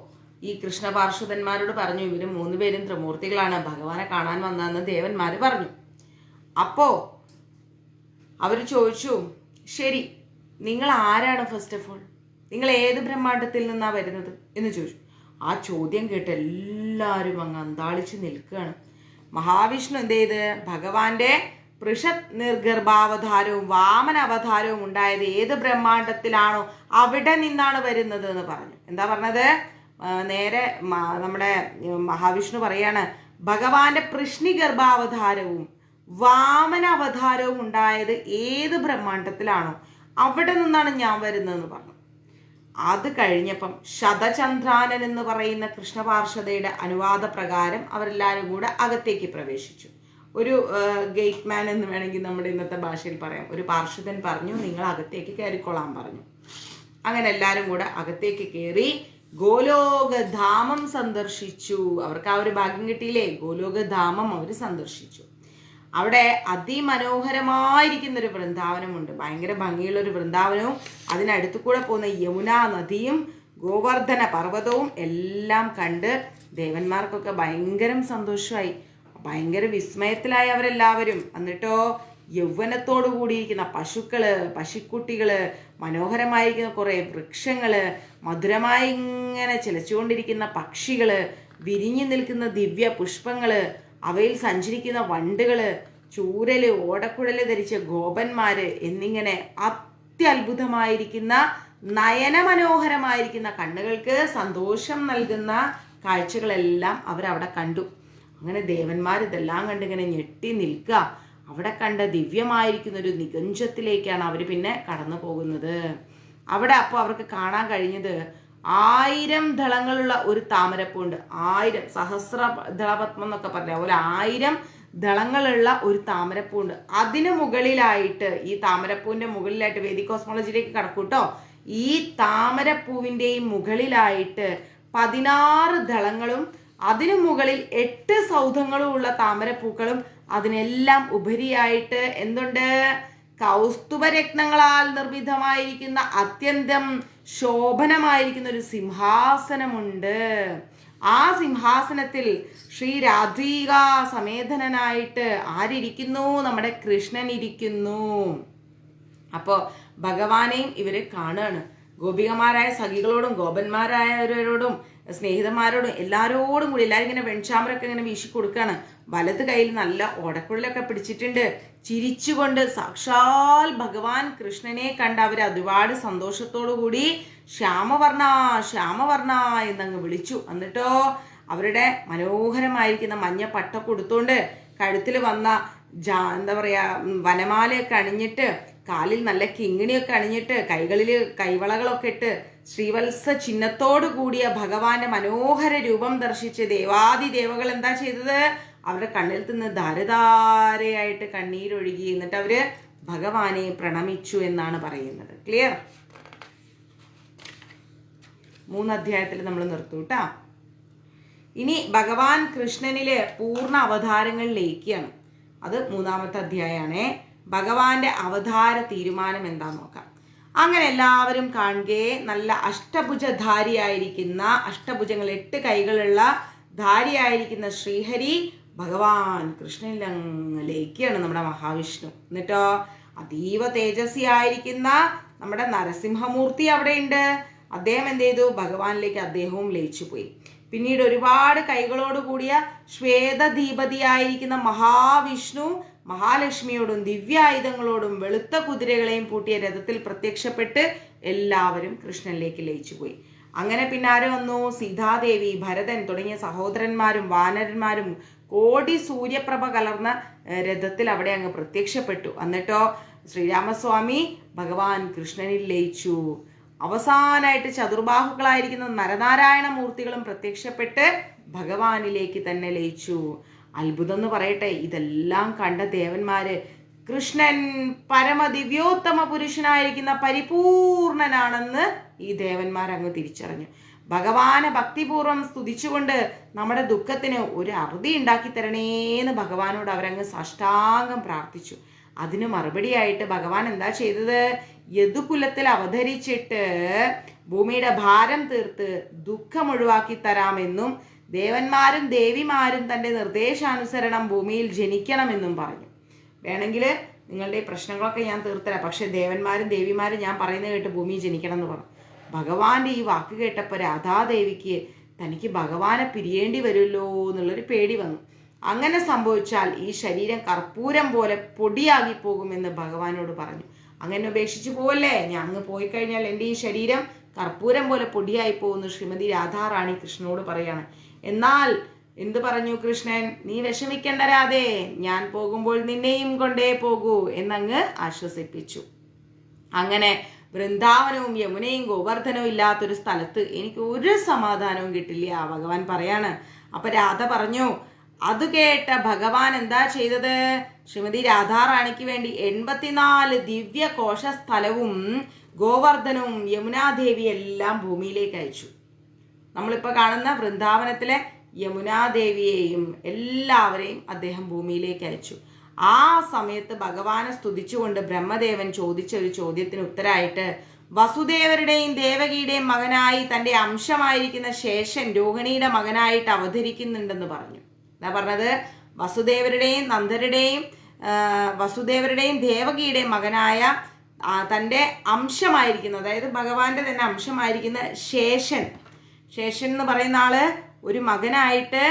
ഈ കൃഷ്ണപാർശ്വതന്മാരോട് പറഞ്ഞു, ഇവർ 3 പേരും ത്രിമൂർത്തികളാണ്, ഭഗവാനെ കാണാൻ വന്നതെന്ന് ദേവന്മാർ പറഞ്ഞു. അപ്പോൾ അവർ ചോദിച്ചു, ശരി, നിങ്ങൾ ആരാണ്? ഫസ്റ്റ് ഓഫ് ഓൾ നിങ്ങൾ ഏത് ബ്രഹ്മാണ്ടത്തിൽ നിന്നാണ് വരുന്നത് എന്ന് ചോദിച്ചു. ആ ചോദ്യം കേട്ട് എല്ലാവരും അങ്ങ് അന്താളിച്ച് നിൽക്കുകയാണ്. മഹാവിഷ്ണു എന്ത് ചെയ്ത്? ഭഗവാന്റെ പൃഷത് നിർഗർഭാവതാരവും വാമന അവതാരവും ഉണ്ടായത് ഏത് ബ്രഹ്മാണ്ടത്തിലാണോ അവിടെ നിന്നാണ് വരുന്നത് എന്ന് പറഞ്ഞു. എന്താ പറഞ്ഞത്? നേരെ നമ്മുടെ മഹാവിഷ്ണു പറയാണ്, ഭഗവാന്റെ പൃഷ്ണി ഗർഭാവതാരവും വാമന അവതാരവും ഉണ്ടായത് ഏത് ബ്രഹ്മാണ്ടത്തിലാണോ അവിടെ നിന്നാണ് ഞാൻ വരുന്നതെന്ന് പറഞ്ഞു. അത് കഴിഞ്ഞപ്പം ശതചന്ദ്രാനൻ എന്ന് പറയുന്ന കൃഷ്ണപാർഷദയുടെ അനുവാദ പ്രകാരം അവരെല്ലാവരും കൂടെ അകത്തേക്ക് പ്രവേശിച്ചു. ഒരു ഗേറ്റ് മാൻ എന്ന് വേണമെങ്കിൽ നമ്മുടെ ഇന്നത്തെ ഭാഷയിൽ പറയാം. ഒരു പാർഷദൻ പറഞ്ഞു, നിങ്ങൾ അകത്തേക്ക് കയറിക്കൊള്ളാൻ പറഞ്ഞു. അങ്ങനെ എല്ലാവരും കൂടെ അകത്തേക്ക് കയറി ഗോലോകധാമം സന്ദർശിച്ചു. അവർക്ക് ആ ഒരു ഭാഗ്യം കിട്ടിയില്ലേ? ഗോലോകധാമം അവർ സന്ദർശിച്ചു. അവിടെ അതിമനോഹരമായിരിക്കുന്നൊരു വൃന്ദാവനമുണ്ട്. ഭയങ്കര ഭംഗിയുള്ളൊരു വൃന്ദാവനവും അതിനടുത്തു കൂടെ പോകുന്ന യമുനാ നദിയും ഗോവർദ്ധന പർവ്വതവും എല്ലാം കണ്ട് ദേവന്മാർക്കൊക്കെ ഭയങ്കര സന്തോഷമായി, ഭയങ്കര വിസ്മയത്തിലായി അവരെല്ലാവരും. എന്നിട്ടോ യൗവനത്തോടു കൂടിയിരിക്കുന്ന പശുക്കുട്ടികള്, മനോഹരമായിരിക്കുന്ന കുറേ വൃക്ഷങ്ങള്, മധുരമായി ഇങ്ങനെ ചിലച്ചുകൊണ്ടിരിക്കുന്ന പക്ഷികള്, വിരിഞ്ഞു നിൽക്കുന്ന ദിവ്യ പുഷ്പങ്ങള്, അവയിൽ സഞ്ചരിക്കുന്ന വണ്ടുകള്, ചൂരല് ഓടക്കുഴല് ധരിച്ച ഗോപന്മാര് എന്നിങ്ങനെ അത്യത്ഭുതമായിരിക്കുന്ന നയനമനോഹരമായിരിക്കുന്ന കണ്ണുകൾക്ക് സന്തോഷം നൽകുന്ന കാഴ്ചകളെല്ലാം അവരവിടെ കണ്ടു. അങ്ങനെ ദേവന്മാർ ഇതെല്ലാം കണ്ടിങ്ങനെ ഞെട്ടി നിൽക്കുക. അവിടെ കണ്ട ദിവ്യമായിരിക്കുന്ന ഒരു നികുഞ്ചത്തിലേക്കാണ് അവർ പിന്നെ കടന്നു പോകുന്നത്. അവിടെ അപ്പോൾ അവർക്ക് കാണാൻ കഴിഞ്ഞത് 1000 ദളങ്ങളുള്ള ഒരു താമരപ്പൂണ്ട്. 1000 സഹസ്ര ദളപത്മം എന്നൊക്കെ പറഞ്ഞ പോലെ 1000 ദളങ്ങളുള്ള ഒരു താമരപ്പൂണ്ട്. അതിന് മുകളിലായിട്ട്, ഈ താമരപ്പൂവിന്റെ മുകളിലായിട്ട്, വേദിക് കോസ്മോളജിയിലേക്ക് കടക്കൂട്ടോ, ഈ താമരപ്പൂവിന്റെയും മുകളിലായിട്ട് 16 ദളങ്ങളും അതിനു മുകളിൽ 8 സൗധങ്ങളും ഉള്ള താമരപ്പൂക്കളും, അതിനെല്ലാം ഉപരിയായിട്ട് എന്തുണ്ട്? കൗസ്തുഭരത്നങ്ങളാൽ നിർമ്മിതമായിരിക്കുന്ന അത്യന്തം ശോഭനമായിരിക്കുന്ന ഒരു സിംഹാസനമുണ്ട്. ആ സിംഹാസനത്തിൽ ശ്രീ രാധികാ സമേതനായിട്ട് ആരിയ്ക്കുന്നു? നമ്മുടെ കൃഷ്ണൻ ഇരിക്കുന്നു. അപ്പോൾ ഭഗവാനെയും ഇവര് കാണുകയാണ്. ഗോപികമാരായ സഖികളോടും ഗോപന്മാരായവരോടും സ്നേഹിതന്മാരോടും എല്ലാവരോടും കൂടി എല്ലാവരും ഇങ്ങനെ വെൺചാമരൊക്കെ ഇങ്ങനെ വീശി കൊടുക്കുകയാണ്. വലത് കയ്യിൽ നല്ല ഓടക്കുഴലൊക്കെ പിടിച്ചിട്ടുണ്ട്. ചിരിച്ചുകൊണ്ട് സാക്ഷാൽ ഭഗവാൻ കൃഷ്ണനെ കണ്ട് അവർ ഒരുപാട് സന്തോഷത്തോടു കൂടി ശ്യാമവർണ ശ്യാമവർണ എന്നങ്ങ് വിളിച്ചു. എന്നിട്ടോ അവരുടെ മനോഹരമായിരിക്കുന്ന മഞ്ഞ പട്ടൊക്കെ കൊടുത്തോണ്ട് കഴുത്തിൽ വന്ന എന്താ പറയാ വനമാലയൊക്കെ അണിഞ്ഞിട്ട്, കാലിൽ നല്ല കിങ്ങിണിയൊക്കെ അണിഞ്ഞിട്ട്, കൈകളിൽ കൈവളകളൊക്കെ ഇട്ട്, ശ്രീവത്സ ചിഹ്നത്തോടു കൂടിയ ഭഗവാന്റെ മനോഹര രൂപം ദർശിച്ച് ദേവാദിദേവകൾ എന്താ ചെയ്തത്? അവരുടെ കണ്ണിൽ നിന്ന് ധാരധാരയായിട്ട് കണ്ണീരൊഴുകി. എന്നിട്ട് അവര് ഭഗവാനെ പ്രണമിച്ചു എന്നാണ് പറയുന്നത്. ക്ലിയർ? 3 അധ്യായത്തിൽ നമ്മൾ നിർത്തൂട്ടാ. ഇനി ഭഗവാൻ കൃഷ്ണനിലെ പൂർണ്ണ അവതാരങ്ങളിലേക്കാണ്. അത് 3-ാമത്തെ അധ്യായമാണേ. ഭഗവാന്റെ അവതാര തീരുമാനം എന്താന്ന് നോക്കാം. അങ്ങനെ എല്ലാവരും കാണുകയെ നല്ല അഷ്ടഭുജധാരിയായിരിക്കുന്ന, അഷ്ടഭുജങ്ങൾ 8 കൈകളുള്ള ധാരിയായിരിക്കുന്ന ശ്രീഹരി ഭഗവാൻ കൃഷ്ണനിലേക്കാണ് നമ്മുടെ മഹാവിഷ്ണു. എന്നിട്ടോ അതീവ തേജസ്വി ആയിരിക്കുന്ന നമ്മുടെ നരസിംഹമൂർത്തി അവിടെയുണ്ട്. അദ്ദേഹം എന്ത് ചെയ്തു? ഭഗവാനിലേക്ക് അദ്ദേഹവും ലയിച്ചു പോയി. പിന്നീട് ഒരുപാട് കൈകളോട് കൂടിയ ശ്വേതദീപതിയായിരിക്കുന്ന മഹാവിഷ്ണു മഹാലക്ഷ്മിയോടും ദിവ്യായുധങ്ങളോടും വെളുത്ത കുതിരകളെയും പൂട്ടിയ രഥത്തിൽ പ്രത്യക്ഷപ്പെട്ട് എല്ലാവരും കൃഷ്ണനിലേക്ക് ലയിച്ചു പോയി. അങ്ങനെ പിന്നാരെ വന്നു സീതാദേവി, ഭരതൻ തുടങ്ങിയ സഹോദരന്മാരും വാനരന്മാരും കോടി സൂര്യപ്രഭ കലർന്ന രഥത്തിൽ അവിടെ അങ്ങ് പ്രത്യക്ഷപ്പെട്ടു. എന്നിട്ടോ ശ്രീരാമസ്വാമി ഭഗവാൻ കൃഷ്ണനിൽ ലയിച്ചു. അവസാനായിട്ട് ചതുർബാഹുക്കളായിരിക്കുന്ന നരനാരായണ മൂർത്തികളും പ്രത്യക്ഷപ്പെട്ട് ഭഗവാനിലേക്ക് തന്നെ ലയിച്ചു. അത്ഭുതം എന്ന് പറയട്ടെ, ഇതെല്ലാം കണ്ട ദേവന്മാര് കൃഷ്ണൻ പരമദിവ്യോത്തമ പുരുഷനായിരിക്കുന്ന പരിപൂർണനാണെന്ന് ഈ ദേവന്മാരങ്ങ് തിരിച്ചറിഞ്ഞു. ഭഗവാനെ ഭക്തിപൂർവ്വം സ്തുതിച്ചുകൊണ്ട് നമ്മുടെ ദുഃഖത്തിന് ഒരു അറുതി ഉണ്ടാക്കി തരണേന്ന് ഭഗവാനോട് അവരങ്ങ് സാഷ്ടാംഗം പ്രാർത്ഥിച്ചു. അതിന് മറുപടിയായിട്ട് ഭഗവാൻ എന്താ ചെയ്തത്? യദുകുലത്തിൽ അവതരിച്ചിട്ട് ഭൂമിയുടെ ഭാരം തീർത്ത് ദുഃഖം ഒഴിവാക്കി തരാമെന്നും ദേവന്മാരും ദേവിമാരും തൻ്റെ നിർദ്ദേശാനുസരണം ഭൂമിയിൽ ജനിക്കണമെന്നും പറഞ്ഞു. വേണമെങ്കിൽ നിങ്ങളുടെ ഈ പ്രശ്നങ്ങളൊക്കെ ഞാൻ തീർത്തരാം, പക്ഷെ ദേവന്മാരും ദേവിമാരും ഞാൻ പറയുന്നത് കേട്ട് ഭൂമിയിൽ ജനിക്കണം എന്ന് പറഞ്ഞു. ഭഗവാന്റെ ഈ വാക്ക് കേട്ടപ്പോൾ രാധാദേവിക്ക് തനിക്ക് ഭഗവാനെ പിരിയേണ്ടി വരുമല്ലോ എന്നുള്ളൊരു പേടി വന്നു. അങ്ങനെ സംഭവിച്ചാൽ ഈ ശരീരം കർപ്പൂരം പോലെ പൊടിയാകി പോകുമെന്ന് ഭഗവാനോട് പറഞ്ഞു. അങ്ങനെ ഉപേക്ഷിച്ച് പോവല്ലേ, ഞാൻ അങ്ങ് പോയി കഴിഞ്ഞാൽ എൻ്റെ ഈ ശരീരം കർപ്പൂരം പോലെ പൊടിയായി പോകുന്നു ശ്രീമതി രാധാറാണി കൃഷ്ണനോട് പറയാണ്. എന്നാൽ എന്ത് പറഞ്ഞു കൃഷ്ണൻ? നീ വിഷമിക്കേണ്ട രാധേ, ഞാൻ പോകുമ്പോൾ നിന്നെയും കൊണ്ടേ പോകൂ എന്നങ്ങ് ആശ്വസിപ്പിച്ചു. അങ്ങനെ വൃന്ദാവനവും യമുനയും ഗോവർദ്ധനവും ഇല്ലാത്തൊരു സ്ഥലത്ത് എനിക്ക് ഒരു സമാധാനവും കിട്ടില്ല, ഭഗവാൻ പറയാണ്. അപ്പൊ രാധ പറഞ്ഞു. അത് കേട്ട ഭഗവാൻ എന്താ ചെയ്തത്? ശ്രീമതി രാധാറാണിക്ക് വേണ്ടി 84 ദിവ്യ കോശ സ്ഥലവും ഗോവർദ്ധനവും യമുനാദേവി എല്ലാം ഭൂമിയിലേക്ക് അയച്ചു. നമ്മളിപ്പോൾ കാണുന്ന വൃന്ദാവനത്തിലെ യമുനാദേവിയെയും എല്ലാവരെയും അദ്ദേഹം ഭൂമിയിലേക്ക് അയച്ചു. ആ സമയത്ത് ഭഗവാനെ സ്തുതിച്ചുകൊണ്ട് ബ്രഹ്മദേവൻ ചോദിച്ച ഒരു ചോദ്യത്തിന് ഉത്തരമായിട്ട് വസുദേവരുടെയും ദേവകിയുടെയും മകനായി തൻ്റെ അംശമായിരിക്കുന്ന ശേഷൻ രോഹിണിയുടെ മകനായിട്ട് അവതരിക്കുന്നുണ്ടെന്ന് പറഞ്ഞു. എന്താ പറഞ്ഞത്? വസുദേവരുടെയും നന്ദരുടെയും വസുദേവരുടെയും ദേവകിയുടെയും മകനായ തൻ്റെ അംശമായിരിക്കുന്ന, അതായത് ഭഗവാന്റെ തന്നെ അംശമായിരിക്കുന്ന ശേഷൻ എന്ന് പറയുന്ന ആള് ഒരു മകനായിട്ട്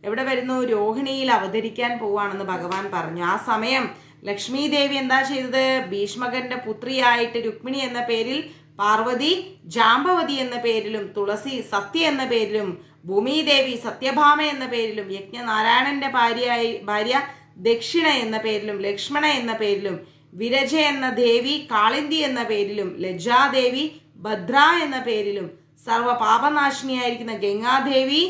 എവിടെ വരുന്നു? രോഹിണിയിൽ അവതരിക്കാൻ പോവാണെന്ന് ഭഗവാൻ പറഞ്ഞു. ആ സമയം ലക്ഷ്മി ദേവി എന്താ ചെയ്തത്? ഭീഷ്മകന്റെ പുത്രിയായിട്ട് രുക്മിണി എന്ന പേരിൽ, പാർവതി ജാമ്പവതി എന്ന പേരിലും, തുളസി സത്യ എന്ന പേരിലും, ഭൂമിദേവി സത്യഭാമ എന്ന പേരിലും, യജ്ഞനാരായണന്റെ ഭാര്യ ദക്ഷിണ എന്ന പേരിലും ലക്ഷ്മണ എന്ന പേരിലും, വിരജ എന്ന ദേവി കാളിന്തി എന്ന പേരിലും, ലജ്ജാദേവി ഭദ്ര എന്ന പേരിലും, സർവപാപനാശിനിയായിരിക്കുന്ന ഗംഗാദേവി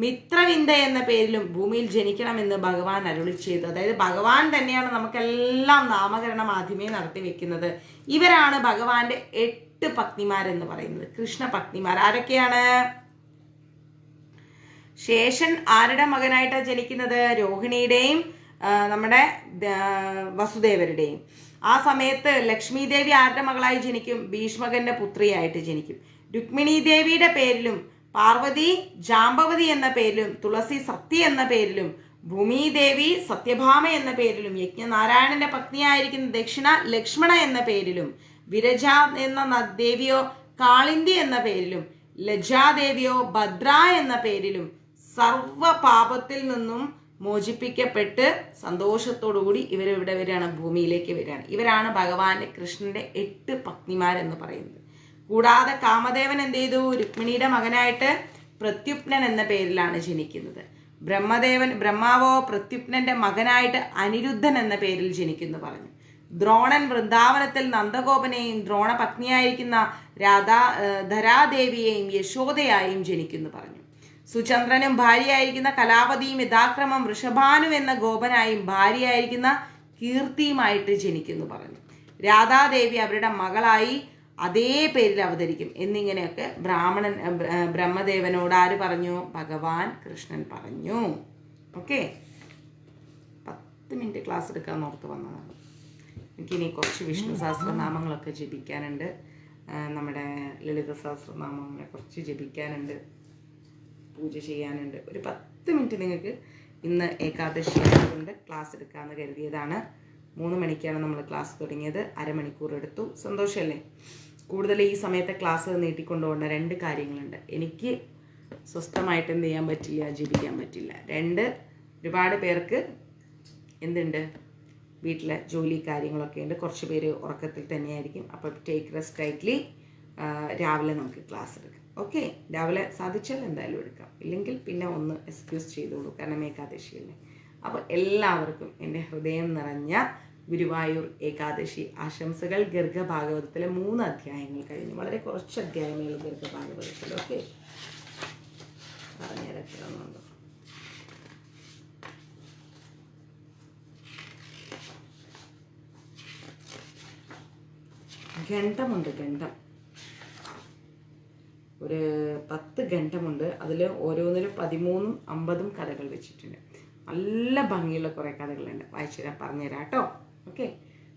മിത്രവിന്ദ എന്ന പേരിലും ഭൂമിയിൽ ജനിക്കണമെന്ന് ഭഗവാൻ അരുളി ചെയ്തു. അതായത് ഭഗവാൻ തന്നെയാണ് നമുക്കെല്ലാം നാമകരണം ആദ്യമേ നടത്തി വെക്കുന്നത്. ഇവരാണ് ഭഗവാന്റെ 8 പത്നിമാരെന്ന് പറയുന്നത്, കൃഷ്ണ പത്നിമാർ. ആരൊക്കെയാണ്? ശേഷൻ ആരുടെ മകനായിട്ടാണ് ജനിക്കുന്നത്? രോഹിണിയുടെയും നമ്മുടെ വസുദേവരുടെയും. ആ സമയത്ത് ലക്ഷ്മി ദേവി ആരുടെ മകളായി ജനിക്കും? ഭീഷ്മകന്റെ പുത്രിയായിട്ട് ജനിക്കും. രുക്മിണി ദേവിയുടെ പേരിലും, പാർവതി ജാമ്പവതി എന്ന പേരിലും, തുളസി സത്യ എന്ന പേരിലും, ഭൂമിദേവി സത്യഭാമ എന്ന പേരിലും, യജ്ഞനാരായണന്റെ പത്നിയായിരിക്കുന്ന ദക്ഷിണ ലക്ഷ്മണ എന്ന പേരിലും, വിരജ എന്ന ദേവിയോ കാളിന്തി എന്ന പേരിലും, ലജ്ജാദേവിയോ ഭദ്ര എന്ന പേരിലും സർവ പാപത്തിൽ നിന്നും മോചിപ്പിക്കപ്പെട്ട് സന്തോഷത്തോടുകൂടി ഇവരിവിടെ വരികയാണ്, ഭൂമിയിലേക്ക് വരികയാണ്. ഇവരാണ് ഭഗവാന്റെ കൃഷ്ണന്റെ 8 പത്നിമാരെന്ന് പറയുന്നത്. കൂടാതെ കാമദേവൻ എന്ത് ചെയ്തു? രുക്മിണിയുടെ മകനായിട്ട് പ്രത്യുപ്നൻ എന്ന പേരിലാണ് ജനിക്കുന്നത്. ബ്രഹ്മാവോ പ്രത്യുപ്നന്റെ മകനായിട്ട് അനിരുദ്ധൻ എന്ന പേരിൽ ജനിക്കുന്നു പറഞ്ഞു. ദ്രോണൻ വൃന്ദാവനത്തിൽ നന്ദഗോപനെയും ദ്രോണപത്നിയായിരിക്കുന്ന ധരാദേവിയെയും യശോദയായും ജനിക്കുന്നു പറഞ്ഞു. സുചന്ദ്രനും ഭാര്യയായിരിക്കുന്ന കലാപതിയും യഥാക്രമം വൃഷഭാനു എന്ന ഗോപനായും ഭാര്യയായിരിക്കുന്ന കീർത്തിയുമായിട്ട് ജനിക്കുന്നു പറഞ്ഞു. രാധാദേവി അവരുടെ മകളായി അതേ പേരിൽ അവതരിക്കും എന്നിങ്ങനെയൊക്കെ ബ്രഹ്മദേവനോട് ആര് പറഞ്ഞു? ഭഗവാൻ കൃഷ്ണൻ പറഞ്ഞു. ഓക്കെ, 10 മിനിറ്റ് ക്ലാസ് എടുക്കാൻ ഓർത്ത് വന്നതാണ്. എനിക്കിനി കുറച്ച് വിഷ്ണു സഹസ്രനാമങ്ങളൊക്കെ ജപിക്കാനുണ്ട്, നമ്മുടെ ലളിത സഹസ്രനാമങ്ങളെ കുറച്ച് ജപിക്കാനുണ്ട്, പൂജ ചെയ്യാനുണ്ട്. ഒരു 10 മിനിറ്റ് നിങ്ങൾക്ക് ഇന്ന് ഏകാദശി ആയതുകൊണ്ട് ക്ലാസ് എടുക്കാമെന്ന് കരുതിയതാണ്. 3 മണിക്കാണ് നമ്മൾ ക്ലാസ് തുടങ്ങിയത്, അരമണിക്കൂർ എടുത്തു. സന്തോഷമല്ലേ? കൂടുതൽ ഈ സമയത്തെ ക്ലാസ് നീട്ടിക്കൊണ്ടുപോകേണ്ട 2 കാര്യങ്ങളുണ്ട്. എനിക്ക് സ്വസ്ഥമായിട്ട് എന്ത് ചെയ്യാൻ പറ്റില്ല? ജപിക്കാൻ പറ്റില്ല. 2, ഒരുപാട് പേർക്ക് എന്തുണ്ട്? വീട്ടിലെ ജോലി കാര്യങ്ങളൊക്കെ ഉണ്ട്. കുറച്ച് പേര് ഉറക്കത്തിൽ തന്നെയായിരിക്കും. അപ്പോൾ ടേക്ക് റെസ്റ്റ് ടൈറ്റ്ലി. രാവിലെ നമുക്ക് ക്ലാസ് എടുക്കാം. ഓക്കെ, രാവിലെ സാധിച്ചാൽ എന്തായാലും എടുക്കാം, ഇല്ലെങ്കിൽ പിന്നെ ഒന്ന് എക്സ്ക്യൂസ് ചെയ്തോളൂ, കാരണം ഏകാദശിയല്ലേ. അപ്പോൾ എല്ലാവർക്കും എൻ്റെ ഹൃദയം നിറഞ്ഞ ഗുരുവായൂർ ഏകാദശി ആശംസകൾ. ഗർഗഭാഗവതത്തിലെ 3 അധ്യായങ്ങൾ കഴിഞ്ഞു. വളരെ കുറച്ച് അധ്യായങ്ങൾ ഗർഗഭാഗവതത്തിൽ. ഓക്കെ, പറഞ്ഞുതരത്തിലൊന്നുണ്ടോ? ഖണ്ഡമുണ്ട്, ഖണ്ഡം ഒരു 10 ഖണ്ഡമുണ്ട്. അതിൽ ഓരോന്നിലും 13ഉം 50ഉം കഥകൾ വെച്ചിട്ടുണ്ട്. നല്ല ഭംഗിയുള്ള കുറേ കഥകളുണ്ട്. വായിച്ചുതരാം, പറഞ്ഞുതരാം കേട്ടോ. ഓക്കെ,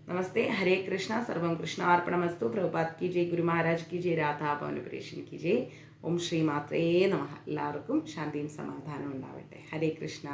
നമസ്തേ, ഹരേ കൃഷ്ണ, സർവം കൃഷ്ണാർപ്പണമസ്തു. പ്രഭുപാത് കി ജയ്, ഗുരു മഹാരാജ് കി ജയ്, രാധാഭവനപുരേഷൻ കി ജയ്. ഓം ശ്രീ മാത്രേ നമഃ. എല്ലാവർക്കും ശാന്തിയും സമാധാനവും ഉണ്ടാവട്ടെ. ഹരേ കൃഷ്ണ.